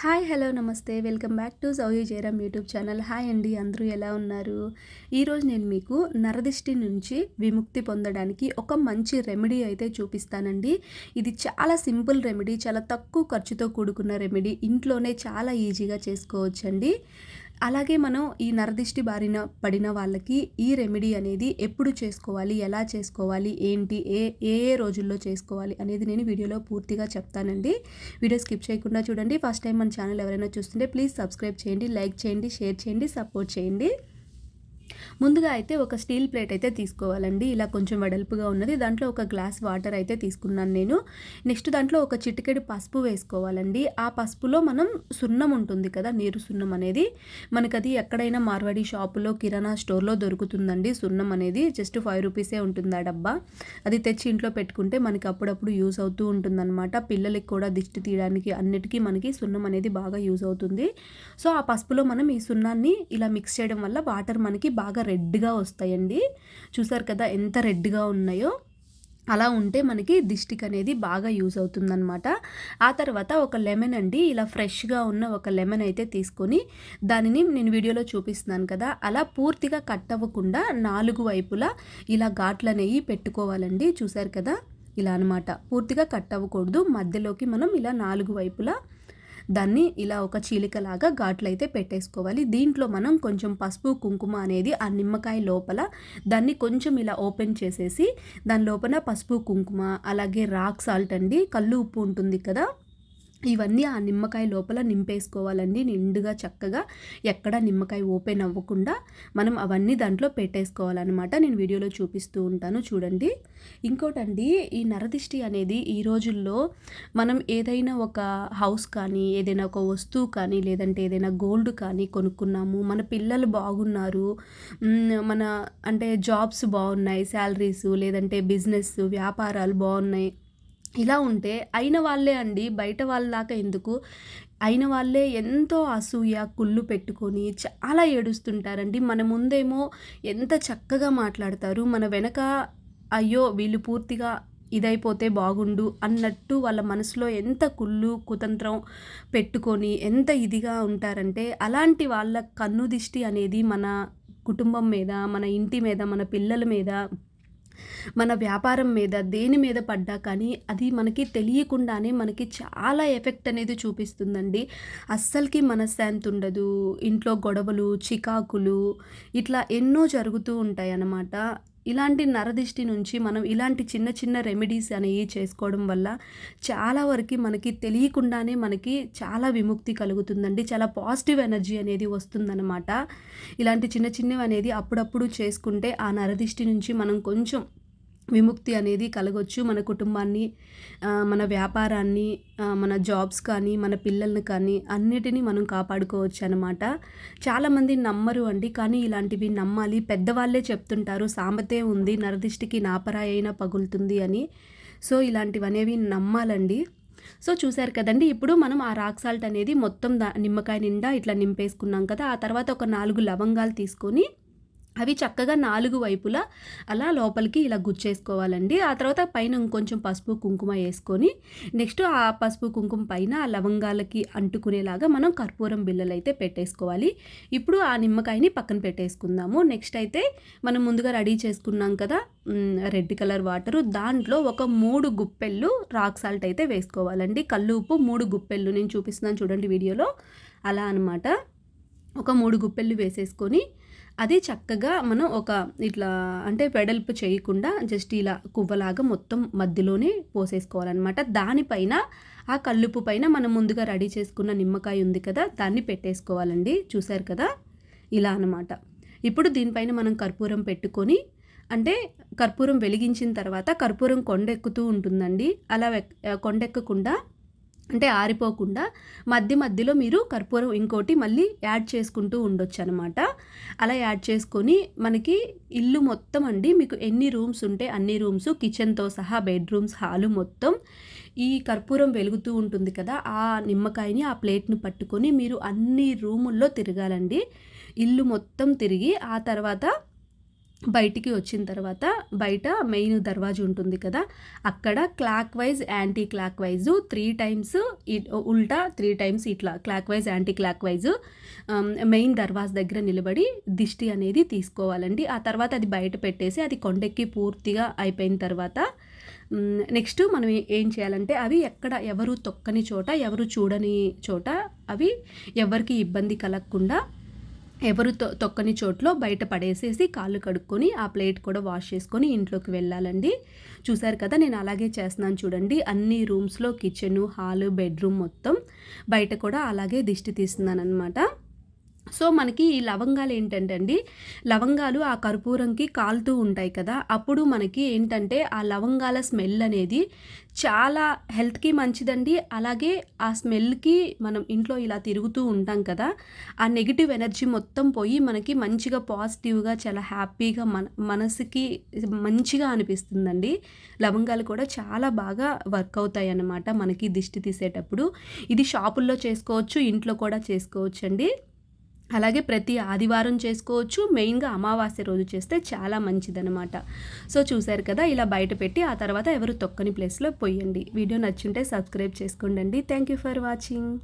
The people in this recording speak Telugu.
హాయ్ హలో నమస్తే welcome back to Souji Jayaram YouTube channel. Hi అండి, అందరూ ఎలా ఉన్నారు? ఈరోజు నేను మీకు నరదిష్టి నుంచి విముక్తి పొందడానికి ఒక మంచి రెమెడీ అయితే చూపిస్తానండి. ఇది చాలా సింపుల్ రెమెడీ, చాలా తక్కువ ఖర్చుతో కూడుకున్న రెమెడీ, ఇంట్లోనే చాలా ఈజీగా చేసుకోవచ్చండి. అలాగే మనం ఈ నరదిష్టి బారిన పడిన వాళ్ళకి ఈ రెమెడీ అనేది ఎప్పుడు చేసుకోవాలి, ఎలా చేసుకోవాలి, ఏంటి, ఏ ఏ రోజుల్లో చేసుకోవాలి అనేది నేను వీడియోలో పూర్తిగా చెప్తానండి. వీడియో స్కిప్ చేయకుండా చూడండి. ఫస్ట్ టైం మన ఛానల్ ఎవరైనా చూస్తుంటే ప్లీజ్ సబ్స్క్రైబ్ చేయండి, లైక్ చేయండి, షేర్ చేయండి, సపోర్ట్ చేయండి. ముందుగా అయితే ఒక స్టీల్ ప్లేట్ అయితే తీసుకోవాలండి. ఇలా కొంచెం వెడల్పుగా ఉన్నది. దాంట్లో ఒక గ్లాస్ వాటర్ అయితే తీసుకున్నాను నేను. నెక్స్ట్ దాంట్లో ఒక చిటికెడు పసుపు వేసుకోవాలండి. ఆ పసుపులో మనం సున్నం ఉంటుంది కదా, నీరు సున్నం అనేది మనకది ఎక్కడైనా మార్వాడి షాపులో, కిరాణా స్టోర్లో దొరుకుతుందండి. సున్నం అనేది జస్ట్ 5 రూపీసే ఉంటుంది ఆ డబ్బా. అది తెచ్చి ఇంట్లో పెట్టుకుంటే మనకి అప్పుడప్పుడు యూజ్ అవుతూ ఉంటుందన్నమాట. పిల్లలకి కూడా దిష్టి తీయడానికి అన్నిటికీ మనకి సున్నం అనేది బాగా యూజ్ అవుతుంది. సో ఆ పసుపులో మనం ఈ సున్నాన్ని ఇలా మిక్స్ చేయడం వల్ల వాటర్ మనకి బాగా రెడ్గా వస్తాయండి. చూసారు కదా ఎంత రెడ్గా ఉన్నాయో. అలా ఉంటే మనకి దిష్టికి అనేది బాగా యూజ్ అవుతుందన్నమాట. ఆ తర్వాత ఒక లెమన్ అండి, ఇలా ఫ్రెష్గా ఉన్న ఒక లెమన్ అయితే తీసుకొని దానిని నేను వీడియోలో చూపిస్తున్నాను కదా, అలా పూర్తిగా కట్ అవ్వకుండా 4 వైపులా ఇలా ఘాట్లు అనేవి పెట్టుకోవాలండి. చూసారు కదా ఇలా అనమాట. పూర్తిగా కట్ అవ్వకూడదు, మధ్యలోకి మనం ఇలా 4 వైపులా దాన్ని ఇలా ఒక చీలికలాగా ఘాట్లు అయితే పెట్టేసుకోవాలి. దీంట్లో మనం కొంచెం పసుపు కుంకుమ అనేది ఆ నిమ్మకాయ లోపల దాన్ని కొంచెం ఇలా ఓపెన్ చేసేసి దాని లోపల పసుపు కుంకుమ, అలాగే రాక్ సాల్ట్ అండి, కల్లు ఉప్పు ఉంటుంది కదా, ఇవన్నీ ఆ నిమ్మకాయ లోపల నింపేసుకోవాలండి. నిండుగా చక్కగా ఎక్కడ నిమ్మకాయ ఓపెన్ అవ్వకుండా మనం అవన్నీ దాంట్లో పెట్టేసుకోవాలన్నమాట. నేను వీడియోలో చూపిస్తూ ఉంటాను చూడండి. ఇంకోటండి, ఈ నరదిష్టి అనేది ఈ రోజుల్లో మనం ఏదైనా ఒక హౌస్ కానీ, ఏదైనా ఒక వస్తువు కానీ, లేదంటే ఏదైనా గోల్డ్ కానీ కొనుక్కున్నాము, మన పిల్లలు బాగున్నారు, మన అంటే జాబ్స్ బాగున్నాయి, శాలరీస్, లేదంటే బిజినెస్ వ్యాపారాలు బాగున్నాయి, ఇలా ఉంటే అయిన వాళ్ళే అండి, బయట వాళ్ళ దాకా ఎందుకు, అయిన వాళ్ళే ఎంతో అసూయ కుళ్ళు పెట్టుకొని చాలా ఏడుస్తుంటారండి. మన ముందేమో ఎంత చక్కగా మాట్లాడతారు, మన వెనక అయ్యో వీళ్ళు పూర్తిగా ఇదైపోతే బాగుండు అన్నట్టు వాళ్ళ మనసులో ఎంత కుళ్ళు కుతంత్రం పెట్టుకొని ఎంత ఇదిగా ఉంటారంటే, అలాంటి వాళ్ళ కన్ను దిష్టి అనేది మన కుటుంబం మీద, మన ఇంటి మీద, మన పిల్లల మీద, మన వ్యాపారం మీద, దేని మీద పడ్డా కానీ అది మనకి తెలియకుండానే మనకి చాలా ఎఫెక్ట్ అనేది చూపిస్తుందండి. అస్సలకి మనశ్శాంతి ఉండదు, ఇంట్లో గొడవలు, చికాకులు ఇట్లా ఎన్నో జరుగుతూ ఉంటాయన్నమాట. ఇలాంటి నరదిష్టి నుంచి మనం ఇలాంటి చిన్న చిన్న రెమెడీస్ అనేవి చేసుకోవడం వల్ల చాలా వరకు మనకి తెలియకుండానే మనకి చాలా విముక్తి కలుగుతుందండి. చాలా పాజిటివ్ ఎనర్జీ అనేది వస్తుందన్నమాట. ఇలాంటి చిన్న చిన్నవి అనేది అప్పుడప్పుడు చేసుకుంటే ఆ నరదిష్టి నుంచి మనం కొంచెం విముక్తి అనేది కలగొచ్చు. మన కుటుంబాన్ని, మన వ్యాపారాన్ని, మన జాబ్స్ కానీ, మన పిల్లల్ని కానీ అన్నిటినీ మనం కాపాడుకోవచ్చు అనమాట. చాలామంది నమ్మరు అండి, కానీ ఇలాంటివి నమ్మాలి. పెద్దవాళ్ళే చెప్తుంటారు, సామెతే ఉంది, నరదిష్టికి నాపరాయి అయినా పగులుతుంది అని. సో ఇలాంటివి అనేవి నమ్మాలండి. సో చూసారు కదండి, ఇప్పుడు మనం ఆ రాక్ సాల్ట్ అనేది మొత్తం నిమ్మకాయ నిండా ఇట్లా నింపేసుకున్నాం కదా. ఆ తర్వాత ఒక 4 లవంగాలు తీసుకొని అవి చక్కగా 4 వైపులా అలా లోపలికి ఇలా గుచ్చేసుకోవాలండి. ఆ తర్వాత పైన ఇంకొంచెం పసుపు కుంకుమ వేసుకొని నెక్స్ట్ ఆ పసుపు కుంకుమ పైన ఆ లవంగాలకి అంటుకునేలాగా మనం కర్పూరం బిళ్ళలు అయితే పెట్టేసుకోవాలి. ఇప్పుడు ఆ నిమ్మకాయని పక్కన పెట్టేసుకుందాము. నెక్స్ట్ అయితే మనం ముందుగా రెడీ చేసుకున్నాం కదా రెడ్ కలర్ వాటరు, దాంట్లో ఒక 3 గుప్పెళ్ళు రాక్ సాల్ట్ అయితే వేసుకోవాలండి. కల్లు ఉప్పు 3 గుప్పెళ్ళు, నేను చూపిస్తున్నాను చూడండి వీడియోలో, అలా అనమాట. ఒక 3 గుప్పెళ్ళు వేసేసుకొని అది చక్కగా మనం ఒక ఇట్లా అంటే వెడల్పు చేయకుండా జస్ట్ ఇలా కువ్వలాగా మొత్తం మధ్యలోనే పోసేసుకోవాలన్నమాట. దానిపైన ఆ కల్లుపు పైన మనం ముందుగా రెడీ చేసుకున్న నిమ్మకాయ ఉంది కదా, దాన్ని పెట్టేసుకోవాలండి. చూసారు కదా ఇలా అనమాట. ఇప్పుడు దీనిపైన మనం కర్పూరం పెట్టుకొని, అంటే కర్పూరం వెలిగించిన తర్వాత కర్పూరం కొండెక్కుతూ ఉంటుందండి. అలా కొండెక్కకుండా అంటే ఆరిపోకుండా మధ్య మధ్యలో మీరు కర్పూరం ఇంకోటి మళ్ళీ యాడ్ చేసుకుంటూ ఉండొచ్చు అనమాట. అలా యాడ్ చేసుకొని మనకి ఇల్లు మొత్తం అండి, మీకు ఎన్ని రూమ్స్ ఉంటే అన్ని రూమ్స్, కిచెన్తో సహా బెడ్రూమ్స్, హాలు మొత్తం ఈ కర్పూరం వెలుగుతూ ఉంటుంది కదా, ఆ నిమ్మకాయని ఆ ప్లేట్ను పట్టుకొని మీరు అన్ని రూముల్లో తిరగాలండి. ఇల్లు మొత్తం తిరిగి ఆ తర్వాత బయటికి వచ్చిన తర్వాత బయట మెయిన్ దర్వాజా ఉంటుంది కదా, అక్కడ clock wise anti clock wise 3 times ఉల్టా 3 టైమ్స్ ఇట్లా clock wise anti clock wise main దర్వాజా దగ్గర నిలబడి దిష్టి అనేది తీసుకోవాలండి. ఆ తర్వాత అది బయట పెట్టేసి అది కొండెక్కి పూర్తిగా అయిపోయిన తర్వాత నెక్స్ట్ మనం ఏం చేయాలంటే అవి ఎక్కడ ఎవరు తొక్కని చోట, ఎవరు చూడని చోట, అవి ఎవరికి ఇబ్బంది కలగకుండా ఎవరు తొక్కని చోట్లో బయట పడేసేసి కాళ్ళు కడుక్కొని ఆ ప్లేట్ కూడా వాష్ చేసుకొని ఇంట్లోకి వెళ్ళాలండి. చూసారు కదా, నేను అలాగే చేస్తున్నాను చూడండి. అన్ని రూమ్స్లో కిచెను, హాలు, బెడ్రూమ్ మొత్తం బయట కూడా అలాగే దిష్టి తీస్తున్నాను అనమాట. సో మనకి ఈ లవంగాలు ఏంటంటే అండి, లవంగాలు ఆ కర్పూరంకి కాలుతూ ఉంటాయి కదా, అప్పుడు మనకి ఏంటంటే ఆ లవంగాల స్మెల్ అనేది చాలా హెల్త్కి మంచిదండి. అలాగే ఆ స్మెల్కి మనం ఇంట్లో ఇలా తిరుగుతూ ఉంటాం కదా, ఆ నెగిటివ్ ఎనర్జీ మొత్తం పోయి మనకి మంచిగా పాజిటివ్గా చాలా హ్యాపీగా మనసుకి మంచిగా అనిపిస్తుందండి. లవంగాలు కూడా చాలా బాగా వర్క్ అవుతాయి అన్నమాట మనకి దిష్టి తీసేటప్పుడు. ఇది షాపుల్లో చేసుకోవచ్చు, ఇంట్లో కూడా చేసుకోవచ్చు అండి. అలాగే ప్రతి ఆదివారం చేసుకోవచ్చు, మెయిన్గా అమావాస్య రోజు చేస్తే చాలా మంచిదనమాట. సో చూసారు కదా, ఇలా బయట పెట్టి ఆ తర్వాత ఎవరు తొక్కని ప్లేస్లో పొయ్యండి. వీడియో నచ్చుంటే సబ్స్క్రైబ్ చేసుకోండి. Thank you for watching.